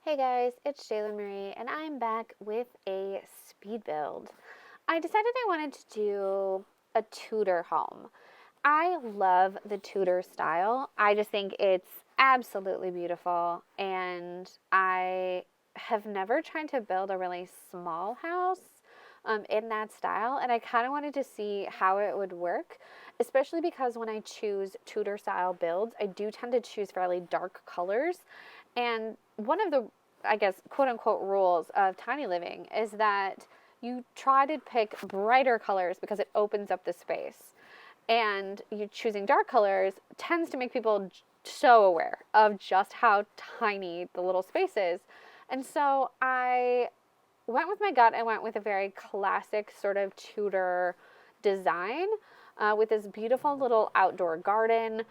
Hey guys, it's Jayla Marie, and I'm back with a speed build. I decided I wanted to do a Tudor home. I love the Tudor style. I just think it's absolutely beautiful, and I have never tried to build a really small house in that style, and I kind of wanted to see how it would work, especially because when I choose Tudor style builds, I do tend to choose fairly dark colors. And one of the, I guess, quote unquote rules of tiny living is that you try to pick brighter colors because it opens up the space. And you choosing dark colors tends to make people so aware of just how tiny the little space is. And so I went with my gut. I went with a very classic sort of Tudor design with this beautiful little outdoor garden.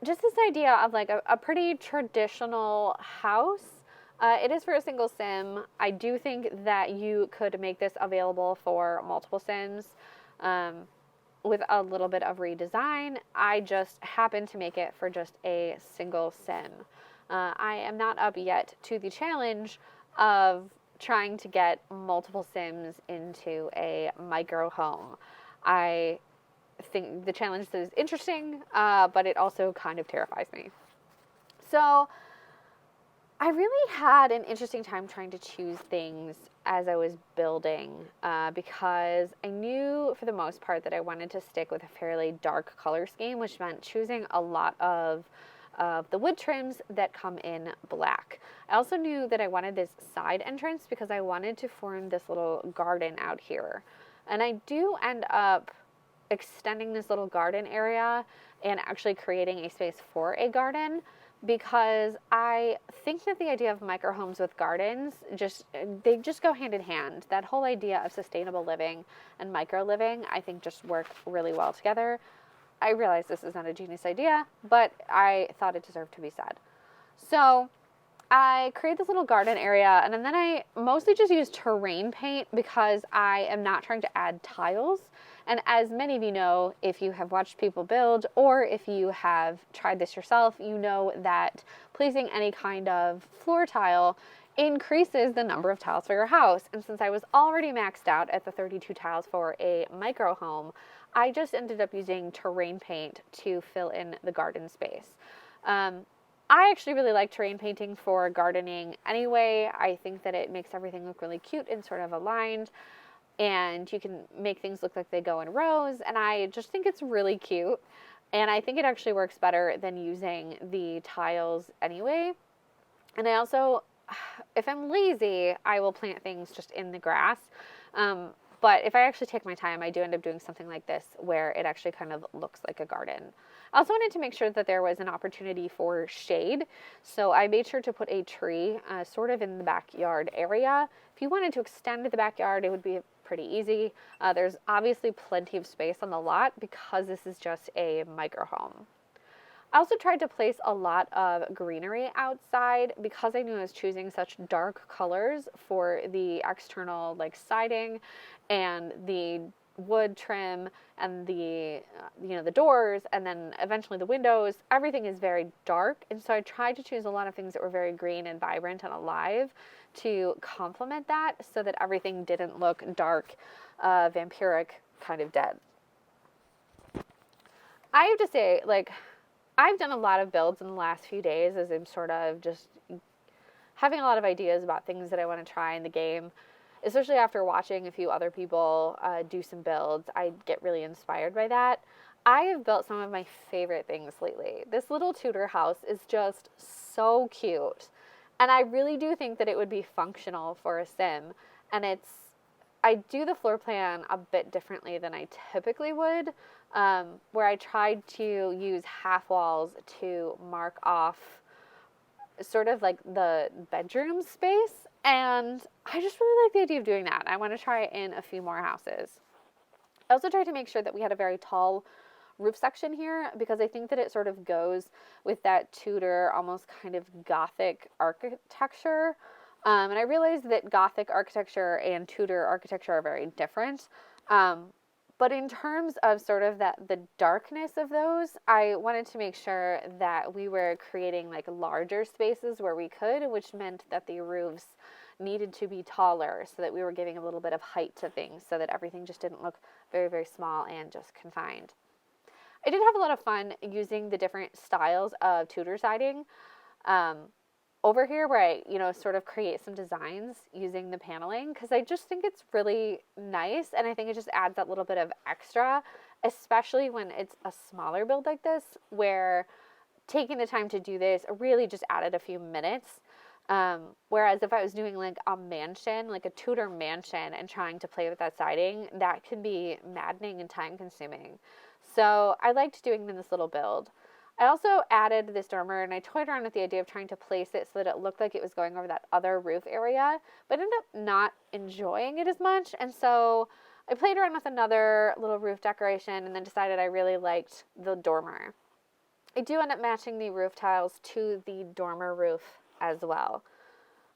Just this idea of like a pretty traditional house. It is for a single sim. I do think that you could make this available for multiple sims with a little bit of redesign. I just happened to make it for just a single sim. I am not up yet to the challenge of trying to get multiple sims into a micro home. I think the challenge is interesting, but it also kind of terrifies me. So I really had an interesting time trying to choose things as I was building because I knew for the most part that I wanted to stick with a fairly dark color scheme, which meant choosing a lot of the wood trims that come in black. I also knew that I wanted this side entrance because I wanted to form this little garden out here. And I do end up extending this little garden area and actually creating a space for a garden because I think that the idea of microhomes with gardens they just go hand in hand. That whole idea of sustainable living and micro living I think just work really well together. I realize this is not a genius idea, but I thought it deserved to be said. So I create this little garden area, and then I mostly just use terrain paint because I am not trying to add tiles. And as many of you know, if you have watched people build or if you have tried this yourself, you know that placing any kind of floor tile increases the number of tiles for your house. And since I was already maxed out at the 32 tiles for a micro home, I just ended up using terrain paint to fill in the garden space. I actually really like terrain painting for gardening anyway. I think that it makes everything look really cute and sort of aligned, and you can make things look like they go in rows, and I just think it's really cute, and I think it actually works better than using the tiles anyway. And I also, if I'm lazy, I will plant things just in the grass. But if I actually take my time, I do end up doing something like this where it actually kind of looks like a garden. I also wanted to make sure that there was an opportunity for shade. So I made sure to put a tree sort of in the backyard area. If you wanted to extend the backyard, it would be pretty easy. There's obviously plenty of space on the lot because this is just a micro home. I also tried to place a lot of greenery outside because I knew I was choosing such dark colors for the external like siding and the wood trim and the the doors and then eventually the windows. Everything is very dark, and so I tried to choose a lot of things that were very green and vibrant and alive to complement that so that everything didn't look dark, vampiric, kind of dead. I have to say, like, I've done a lot of builds in the last few days as I'm sort of just having a lot of ideas about things that I want to try in the game, especially after watching a few other people do some builds. I get really inspired by that. I have built some of my favorite things lately. This little Tudor house is just so cute. And I really do think that it would be functional for a sim. And I do the floor plan a bit differently than I typically would, where I tried to use half walls to mark off sort of like the bedroom space. And I just really like the idea of doing that. I want to try it in a few more houses. I also tried to make sure that we had a very tall roof section here because I think that it sort of goes with that Tudor, almost kind of Gothic architecture. And I realized that Gothic architecture and Tudor architecture are very different. But in terms of sort of the darkness of those, I wanted to make sure that we were creating like larger spaces where we could, which meant that the roofs needed to be taller so that we were giving a little bit of height to things so that everything just didn't look very, very small and just confined. I did have a lot of fun using the different styles of Tudor siding. Um, Over here where I, sort of create some designs using the paneling because I just think it's really nice and I think it just adds that little bit of extra, especially when it's a smaller build like this where taking the time to do this really just added a few minutes. Whereas if I was doing like a mansion, like a Tudor mansion and trying to play with that siding, that could be maddening and time consuming. So I liked doing this little build. I also added this dormer and I toyed around with the idea of trying to place it so that it looked like it was going over that other roof area, but ended up not enjoying it as much. And so I played around with another little roof decoration and then decided I really liked the dormer. I do end up matching the roof tiles to the dormer roof as well.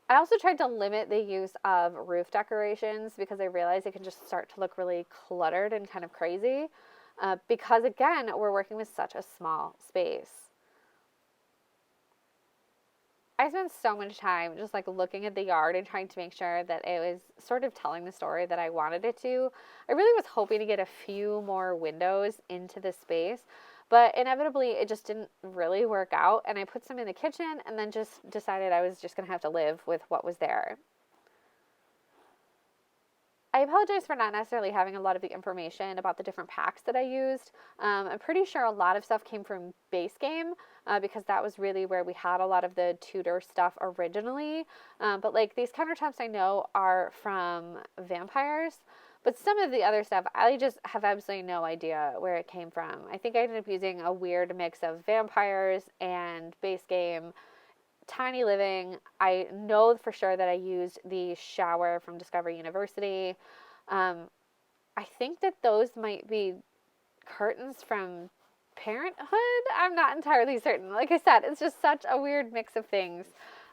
I also tried to limit the use of roof decorations because I realized it can just start to look really cluttered and kind of crazy. Because again, we're working with such a small space. I spent so much time just like looking at the yard and trying to make sure that it was sort of telling the story that I wanted it to. I really was hoping to get a few more windows into the space, but inevitably it just didn't really work out. And I put some in the kitchen and then just decided I was just going to have to live with what was there. I apologize for not necessarily having a lot of the information about the different packs that I used. I'm pretty sure a lot of stuff came from Base Game because that was really where we had a lot of the Tudor stuff originally. But like these countertops I know are from Vampires. But some of the other stuff, I just have absolutely no idea where it came from. I think I ended up using a weird mix of Vampires and Base Game. Tiny Living, I know for sure that I used the shower from Discovery University. I think that those might be curtains from Parenthood. I'm not entirely certain. Like I said, it's just such a weird mix of things.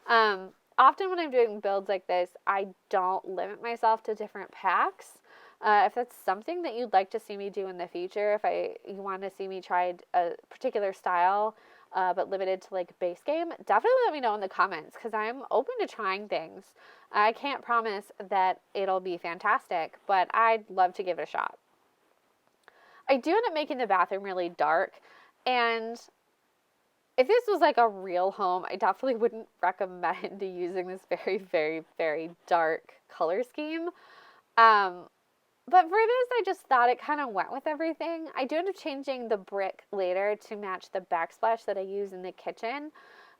Often when I'm doing builds like this, I don't limit myself to different packs. If that's something that you'd like to see me do in the future, you want to see me try a particular style, but limited to like Base Game, definitely let me know in the comments because I'm open to trying things. I can't promise that it'll be fantastic, but I'd love to give it a shot. I do end up making the bathroom really dark, and if this was like a real home, I definitely wouldn't recommend using this very, very, very dark color scheme. But for this, I just thought it kind of went with everything. I do end up changing the brick later to match the backsplash that I use in the kitchen,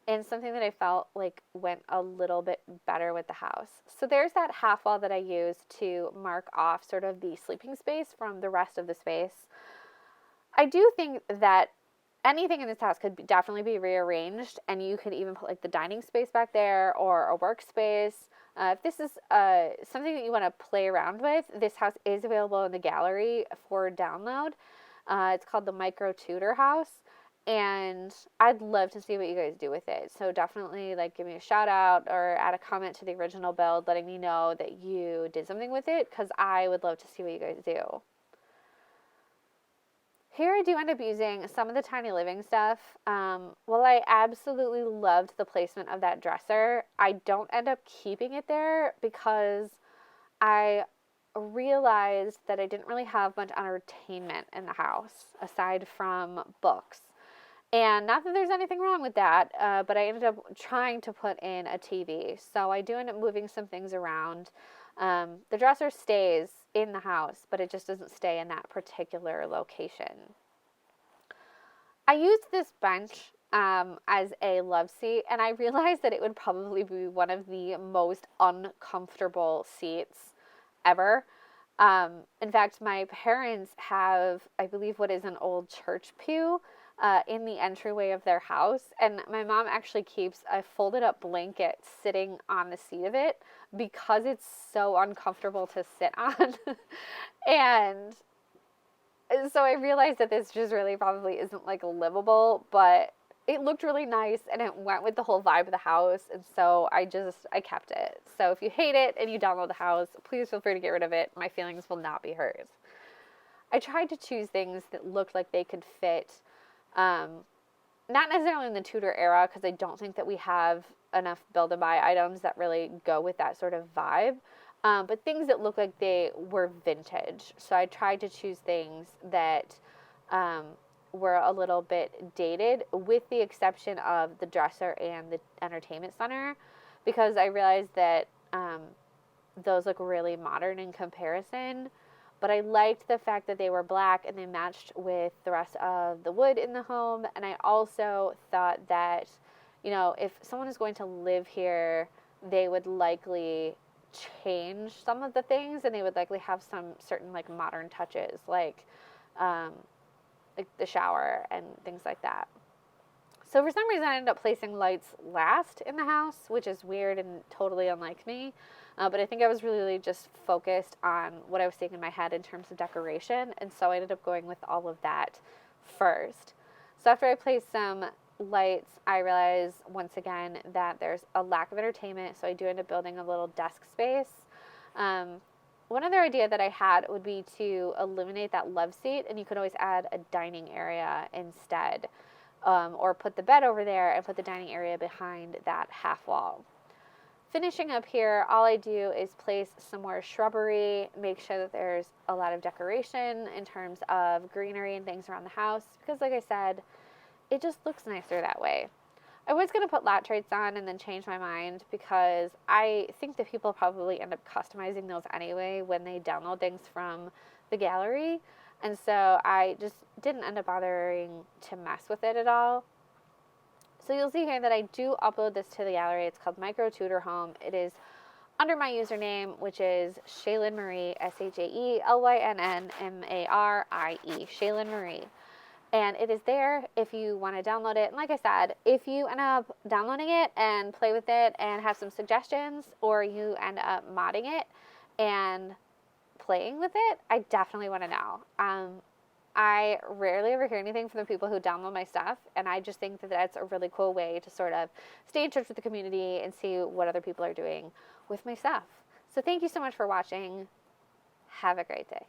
and something that I felt like went a little bit better with the house. So there's that half wall that I used to mark off sort of the sleeping space from the rest of the space. I do think that anything in this house could definitely be rearranged, and you could even put like the dining space back there or a workspace. If this is something that you want to play around with, this house is available in the gallery for download. It's called the Micro Tudor House, and I'd love to see what you guys do with it. So definitely like give me a shout out or add a comment to the original build letting me know that you did something with it because I would love to see what you guys do. Here I do end up using some of the Tiny Living stuff. While I absolutely loved the placement of that dresser, I don't end up keeping it there because I realized that I didn't really have much entertainment in the house aside from books. And not that there's anything wrong with that, but I ended up trying to put in a TV. So I do end up moving some things around. The dresser stays in the house, but it just doesn't stay in that particular location. I used this bench as a love seat, and I realized that it would probably be one of the most uncomfortable seats ever. In fact, my parents have, I believe, what is an old church pew in the entryway of their house, and my mom actually keeps a folded up blanket sitting on the seat of it because it's so uncomfortable to sit on. And so I realized that this just really probably isn't like livable, but it looked really nice and it went with the whole vibe of the house, and so I kept it. So if you hate it and you download the house, please feel free to get rid of it. My feelings will not be hurt. I tried to choose things that looked like they could fit, not necessarily in the Tudor era, because I don't think that we have enough build and buy items that really go with that sort of vibe. But things that look like they were vintage. So I tried to choose things that um, were a little bit dated, with the exception of the dresser and the entertainment center, because I realized that those look really modern in comparison. But I liked the fact that they were black and they matched with the rest of the wood in the home. And I also thought that, you know, if someone is going to live here, they would likely change some of the things, and they would likely have some certain like modern touches, um, like the shower and things like that. So for some reason, I ended up placing lights last in the house, which is weird and totally unlike me. But I think I was really just focused on what I was seeing in my head in terms of decoration, and so I ended up going with all of that first. So after I placed some lights, I realized once again that there's a lack of entertainment, so I do end up building a little desk space. One other idea that I had would be to eliminate that love seat, and you could always add a dining area instead, or put the bed over there and put the dining area behind that half wall. Finishing up here, all I do is place some more shrubbery, make sure that there's a lot of decoration in terms of greenery and things around the house, because like I said, it just looks nicer that way. I was going to put lat traits on and then change my mind, because I think that people probably end up customizing those anyway when they download things from the gallery. And so I just didn't end up bothering to mess with it at all. So you'll see here that I do upload this to the gallery. It's called Micro Tudor Home. It is under my username, which is Shaylyn Marie, ShaelynnMarie, Shaylyn Marie. And it is there if you want to download it. And like I said, if you end up downloading it and play with it and have some suggestions, or you end up modding it and playing with it, I definitely want to know. I rarely ever hear anything from the people who download my stuff, and I just think that that's a really cool way to sort of stay in touch with the community and see what other people are doing with my stuff. So thank you so much for watching. Have a great day.